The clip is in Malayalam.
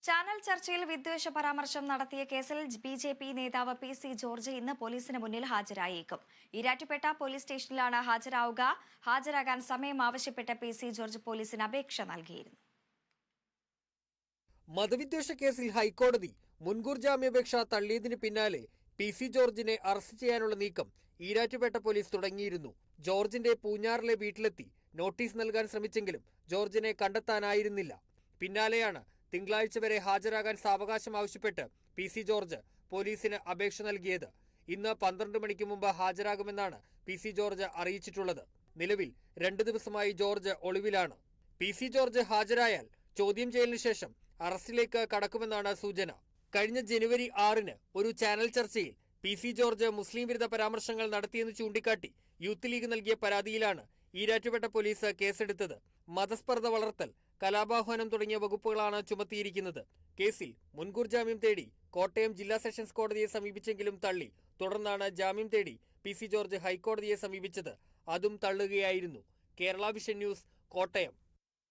ചാനൽ ചർച്ചയിൽ വിദ്വേഷ പരാമർശം നടത്തിയ കേസിൽ ബിജെപി നേതാവ് പി സി ജോർജ് ഇന്ന് പോലീസിന് മുന്നിൽ ഹാജരായേക്കും. ഈരാറ്റുപേട്ട പോലീസ് സ്റ്റേഷനിലാണ് ഹാജരാകാൻ സമയം ആവശ്യപ്പെട്ട് പി സി ജോർജ് പോലീസിന് അപേക്ഷ നൽകിയിരുന്നു. മതവിദ്വേഷ കേസിൽ ഹൈക്കോടതി മുൻകൂർ ജാമ്യാപേക്ഷ തള്ളിയതിന് പിന്നാലെ പി സി ജോർജിനെ അറസ്റ്റ് ചെയ്യാനുള്ള നീക്കം ഈരാറ്റുപേട്ട പോലീസ് തുടങ്ങിയിരുന്നു. ജോർജിന്റെ പൂഞ്ഞാറിലെ വീട്ടിലെത്തി നോട്ടീസ് നൽകാൻ ശ്രമിച്ചെങ്കിലും ജോർജിനെ കണ്ടെത്താനായിരുന്നില്ല. പിന്നാലെയാണ് തിങ്കളാഴ്ച വരെ ഹാജരാകാൻ സാവകാശം ആവശ്യപ്പെട്ട് പി സി ജോർജ് പോലീസിന് അപേക്ഷ നൽകിയത്. ഇന്ന് 12 മണിക്ക് മുമ്പ് ഹാജരാകുമെന്നാണ് പി സി ജോർജ് അറിയിച്ചിട്ടുള്ളത്. നിലവിൽ 2 ദിവസമായി ജോർജ് ഒളിവിലാണ്. പി സി ജോർജ് ഹാജരായാൽ ചോദ്യം ചെയ്യലിന് ശേഷം അറസ്റ്റിലേക്ക് കടക്കുമെന്നാണ് സൂചന. കഴിഞ്ഞ ജനുവരി 6-ന് ഒരു ചാനൽ ചർച്ചയിൽ പി സി ജോർജ് മുസ്ലിം വിരുദ്ധ പരാമർശങ്ങൾ നടത്തിയെന്ന് ചൂണ്ടിക്കാട്ടി യൂത്ത് ലീഗ് നൽകിയ പരാതിയിലാണ് ഈരാറ്റുപേട്ട പോലീസ് കേസെടുത്തത്. മതസ്പർദ്ധ വളർത്തൽ, കലാപാഹ്വാനം തുടങ്ങിയ വകുപ്പുകളാണ് ചുമത്തിയിരിക്കുന്നത്. കേസിൽ മുൻകൂർ ജാമ്യം തേടി കോട്ടയം ജില്ലാ സെഷൻസ് കോടതിയെ സമീപിച്ചെങ്കിലും തള്ളി. തുടർന്നാണ് ജാമ്യം തേടി പി സി ജോർജ് ഹൈക്കോടതിയെ സമീപിച്ചത്. അതും തള്ളുകയായിരുന്നു. Kerala vision news, Kottayam.